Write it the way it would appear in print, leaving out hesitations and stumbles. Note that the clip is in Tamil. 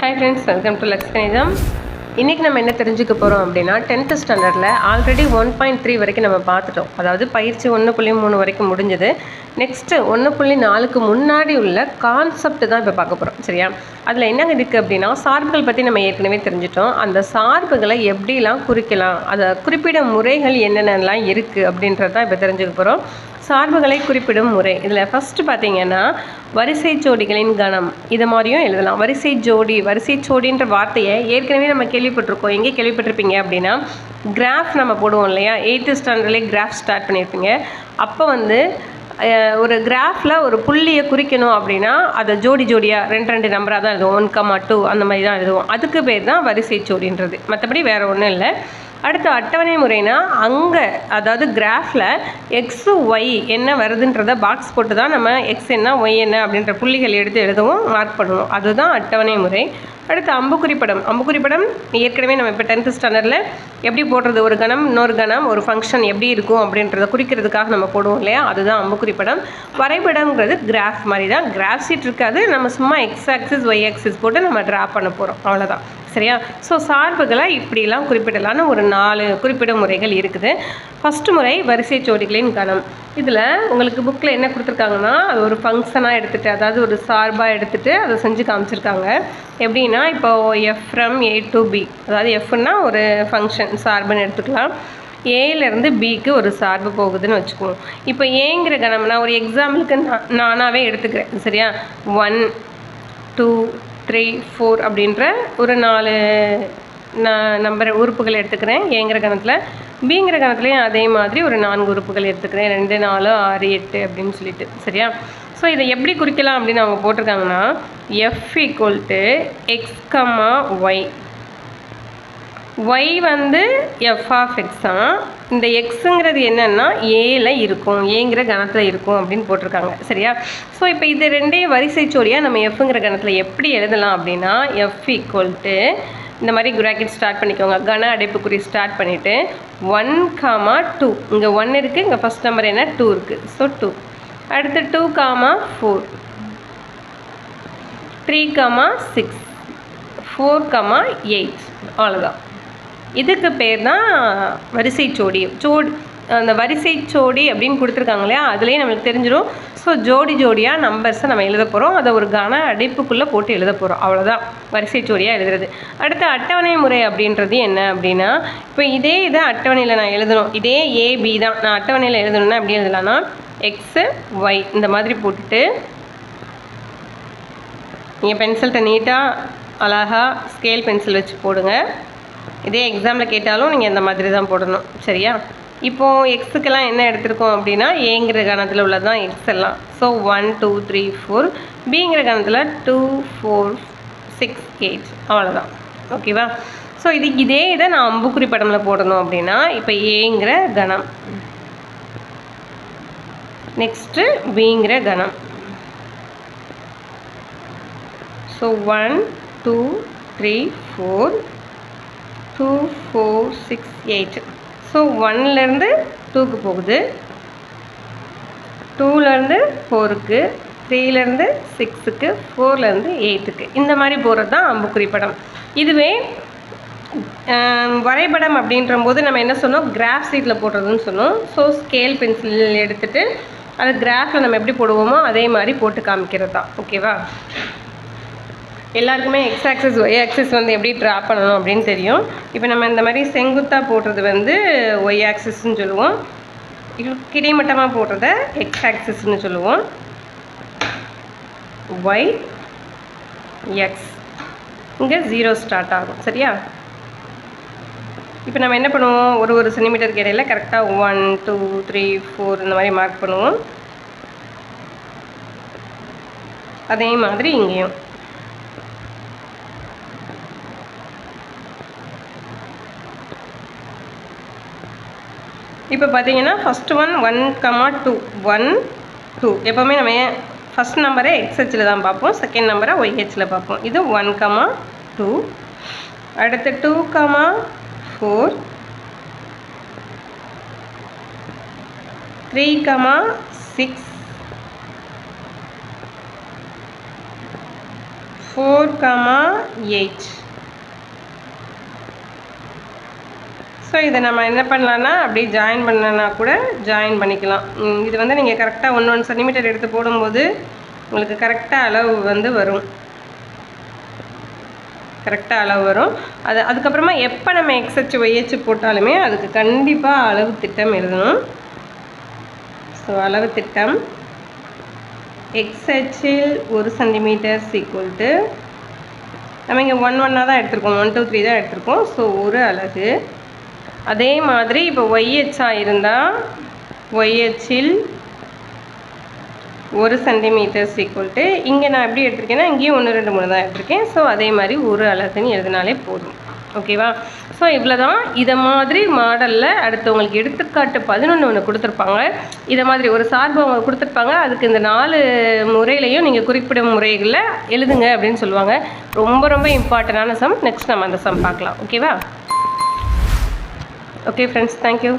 Hi friends, welcome to Lex Ganitham. இன்றைக்கி நம்ம என்ன தெரிஞ்சுக்க போகிறோம் அப்படின்னா 10th ஸ்டாண்டர்டில் ஆல்ரெடி 1.3 வரைக்கும் நம்ம பார்த்துட்டோம். அதாவது பயிற்சி 1.3 வரைக்கும் முடிஞ்சது. நெக்ஸ்ட்டு 1.4க்கு முன்னாடி உள்ள கான்செப்ட் தான் இப்போ பார்க்க போகிறோம். சரியா? அதில் என்ன இருக்குது அப்படின்னா சார்புகள் பற்றி நம்ம ஏற்கனவே தெரிஞ்சிட்டோம். அந்த சார்புகளை எப்படிலாம் குறிக்கலாம், அதை குறிப்பிடும் முறைகள் என்னென்னலாம் இருக்குது அப்படின்றது தான் இப்போ தெரிஞ்சுக்க போகிறோம். சார்புகளை குறிப்பிடும் முறை. இதில் ஃபஸ்ட்டு பார்த்திங்கன்னா வரிசை ஜோடிகளின் கணம், இது மாதிரியும் எழுதலாம். வரிசை ஜோடின்ற வார்த்தையை ஏற்கனவே நம்ம கேள்விப்பட்டிருக்கோம். எங்கே கேள்விப்பட்டிருப்பீங்க அப்படின்னா கிராஃப் நம்ம போடுவோம் இல்லையா, 8th ஸ்டாண்டர்ட்லேயே கிராஃப் ஸ்டார்ட் பண்ணியிருப்பீங்க. அப்போ ஒரு கிராஃபில் ஒரு புள்ளியை குறிக்கணும் அப்படின்னா அதை ஜோடியாக ரெண்டு நம்பராக தான் எழுதுவோம். 1, 2 அந்த மாதிரி தான் எழுதுவோம். அதுக்கு பேர் தான் வரிசை ஜோடின்றது. மற்றபடி வேறு ஒன்றும் இல்லை. அடுத்து அட்டவணை முறைனா அங்கே அதாவது கிராஃபில் எக்ஸு ஒய் என்ன வருதுன்றதை பாக்ஸ் போட்டு தான் நம்ம எக்ஸ் என்ன ஒய் என்ன அப்படின்ற புள்ளிகள் எடுத்து எழுதுவோம், மார்க் பண்ணுவோம். அதுதான் அட்டவணை முறை. அடுத்து அம்புக்குறிப்படம் ஏற்கனவே நம்ம இப்போ 10th ஸ்டாண்டர்டில் எப்படி போடுறது, ஒரு கணம் இன்னொரு கணம் ஒரு ஃபங்க்ஷன் எப்படி இருக்கும் அப்படின்றத குறிக்கிறதுக்காக நம்ம போடுவோம் இல்லையா, அதுதான் அம்புக்குறிப்படம். வரைபடம்ங்கிறது கிராஃப் மாதிரி தான், கிராஃப் ஷீட் இருக்காது, நம்ம சும்மா எக்ஸ் ஆக்சிஸ் ஒய் ஆக்சிஸ் போட்டு நம்ம ட்ரா பண்ண போகிறோம், அவ்வளோதான். சரியா? ஸோ சார்புகளை இப்படிலாம் குறிப்பிடலான்னு ஒரு 4 குறிப்பிடும் முறைகள் இருக்குது. ஃபஸ்ட்டு முறை வரிசை ஜோடிகளின் கணம். இதில் உங்களுக்கு புக்கில் என்ன கொடுத்துருக்காங்கன்னா அது ஒரு ஃபங்க்ஷனாக எடுத்துகிட்டு, அதாவது ஒரு சார்பாக எடுத்துகிட்டு அதை செஞ்சு காமிச்சிருக்காங்க. எப்படின்னா இப்போது f from a to b, அதாவது எஃப்னா ஒரு ஃபங்க்ஷன் சார்புன்னு எடுத்துக்கலாம். ஏலேருந்து பிக்கு ஒரு சார்பு போகுதுன்னு வச்சுக்குவோம். இப்போ ஏங்கிற கணம் நான் ஒரு எக்ஸாம்பிளுக்கு நானாகவே எடுத்துக்கிறேன். சரியா? 1, 2, 3, 4 அப்படின்ற ஒரு 4 நம்பர் உறுப்புகள் எடுத்துக்கிறேன் ஏங்கிற கணத்தில். பிங்கிற கணத்துலேயும் அதே மாதிரி ஒரு 4 உறுப்புகள் எடுத்துக்கிறேன், 2, 4, 6, 8 அப்படின்னு சொல்லிட்டு. சரியா? ஸோ இதை எப்படி குறிக்கலாம் அப்படின்னு அவங்க போட்டிருக்காங்கன்னா f equal to x comma y. Y f of x தான். இந்த எக்ஸுங்கிறது என்னென்னா ஏல இருக்கும், ஏங்கிற கணத்தில் இருக்கும் அப்படின்னு போட்டிருக்காங்க. சரியா? ஸோ இப்போ இது ரெண்டையும் வரிசை ஜோடியாக நம்ம எஃப்ங்கிற கணத்தில் எப்படி எழுதலாம் அப்படின்னா எஃப் ஈக்குவல் டு இந்த மாதிரி ப்ராக்கெட் ஸ்டார்ட் பண்ணிக்கோங்க, கன அடைப்புக்குறி ஸ்டார்ட் பண்ணிவிட்டு 1, 2. இங்கே 1 இருக்குது, இங்கே ஃபஸ்ட் நம்பர் என்ன 2 இருக்குது. ஸோ 2. அடுத்து 2, 4, 3, 6, 4, 8. அவ்வளோதான். இதுக்கு பேர் தான் வரிசை ஜோடி. அந்த வரிசை ஜோடி அப்படின்னு கொடுத்துருக்காங்க இல்லையா, அதுலேயே நம்மளுக்கு தெரிஞ்சிடும். ஸோ ஜோடியாக நம்பர்ஸை நம்ம எழுத போகிறோம், அதை ஒரு கன அடைப்புக்குள்ளே போட்டு எழுத போகிறோம், அவ்வளோதான் வரிசை ஜோடியாக எழுதுறது. அடுத்து அட்டவணை முறை அப்படின்றது என்ன அப்படின்னா இப்போ இதே அட்டவணையில் நான் எழுதணும், இதே ஏபி தான் நான் அட்டவணையில் எழுதணும்னா எப்படி எழுதலாம்னா எக்ஸு ஒய் இந்த மாதிரி போட்டுட்டு நீங்கள் பென்சில்கிட்ட நீட்டாக அழகாக ஸ்கேல் பென்சில் வச்சு போடுங்க. இதே எக்ஸாமில் கேட்டாலும் நீங்கள் இந்த மாதிரி தான் போடணும். சரியா? இப்போது எக்ஸுக்கெல்லாம் என்ன எடுத்திருக்கோம் அப்படின்னா ஏங்கிற கணத்தில் உள்ளது தான் எக்ஸ் எல்லாம். ஸோ 1, 2, 3, 4. பிங்கிற கணத்தில் 2, 4, 6, 8. அவ்வளோதான். ஓகேவா? ஸோ இதே நான் அம்புக்குறி படமில் போடணும் அப்படின்னா இப்போ ஏங்கிற கணம், நெக்ஸ்ட்டு பிங்கிற கணம். ஸோ 1, 2, 3, 4, 2, 4, 6, 8. ஸோ 1லேருந்து 2க்கு போகுது, 2லேருந்து 4க்கு, 3லேருந்து 6க்கு, 4லேருந்து 8க்கு. இந்த மாதிரி போகிறது தான் அம்புக்குறி படம். இதுவே வரைபடம் அப்படின்ற போது நம்ம என்ன சொன்னோம், கிராஃப் ஷீட்டில் போடுறதுன்னு சொன்னோம். ஸோ ஸ்கேல் பென்சில் எடுத்துகிட்டு அது கிராஃபில் நம்ம எப்படி போடுவோமோ அதே மாதிரி போட்டு காமிக்கிறது தான். ஓகேவா? எல்லாருக்குமே எக்ஸ் ஆக்சிஸ் ஒய் ஆக்சிஸ் எப்படி ட்ரா பண்ணணும் அப்படின்னு தெரியும். இப்போ நம்ம இந்த மாதிரி செங்குத்தாக போடுறது ஒய் ஆக்சிஸ்ன்னு சொல்லுவோம், கிடைமட்டமாக போடுறத எக்ஸ் ஆக்சிஸ்ன்னு சொல்லுவோம். ஒய் எக்ஸ் இங்கே 0 ஸ்டார்ட் ஆகும். சரியா? இப்போ நம்ம என்ன பண்ணுவோம், ஒரு சென்டிமீட்டருக்கு இடையில கரெக்டாக 1, 2, 3, 4 இந்த மாதிரி மார்க் பண்ணுவோம். அதே மாதிரி இங்கேயும் இப்போ பார்த்தீங்கன்னா ஃபஸ்ட்டு 1, 2, 1, 2. எப்போவுமே நம்ம ஃபஸ்ட் நம்பரை எக்ஸ்ஹெச்சில் தான் பார்ப்போம், செகண்ட் நம்பரை ஒய்ஹெச்சில் பார்ப்போம். இது 1, 2. அடுத்து 2, 4, 3, 6, 4,8. ஸோ இதை நம்ம என்ன பண்ணலான்னா அப்படியே ஜாயின் பண்ணனா கூட ஜாயின் பண்ணிக்கலாம். இது வந்து நீங்கள் கரெக்டாக 1 சென்டிமீட்டர் எடுத்து போடும்போது உங்களுக்கு கரெக்டாக அளவு வந்து வரும். கரெக்டாக அளவு வரும். அதுக்கப்புறமா எப்போ நம்ம எக்ஸ்ஹெச் ஒய்ஹெச் போட்டாலுமே அதுக்கு கண்டிப்பாக அளவு திட்டம் எழுதணும். ஸோ அளவு திட்டம் எக்ஸ்ஹெச்சில் 1 சென்டிமீட்டர் ஈக்குவல் டு நம்ம இங்கே 1 தான் எடுத்திருக்கோம், 1 2 3 தான் எடுத்திருக்கோம். ஸோ 1 அலகு. அதே மாதிரி இப்போ ஒய்ஹெச்சாக இருந்தால் ஒய்ஹெச்சில் 1 சென்டிமீட்டர் ஈக்குவல் டு இங்கே நான் எப்படி எடுத்திருக்கேன்னா இங்கேயும் 1 2 3 தான் எடுத்திருக்கேன். ஸோ அதே மாதிரி 1 அலகுன்னு எழுதினாலே போதும். ஓகேவா? ஸோ இவ்வளோ தான். இதை மாதிரி மாடலில் அடுத்தவங்களுக்கு எடுத்துக்காட்டு 11 ஒன்று கொடுத்துருப்பாங்க. இதை மாதிரி ஒரு சார்பு அவங்க கொடுத்துருப்பாங்க. அதுக்கு இந்த 4 முறையிலையும் நீங்கள் குறிப்பிடும் முறைகளில் எழுதுங்க அப்படின்னு சொல்லுவாங்க. ரொம்ப ரொம்ப இம்பார்ட்டண்டான சம். நெக்ஸ்ட் நம்ம அந்த சம் பார்க்கலாம். ஓகேவா? Okay friends, thank you.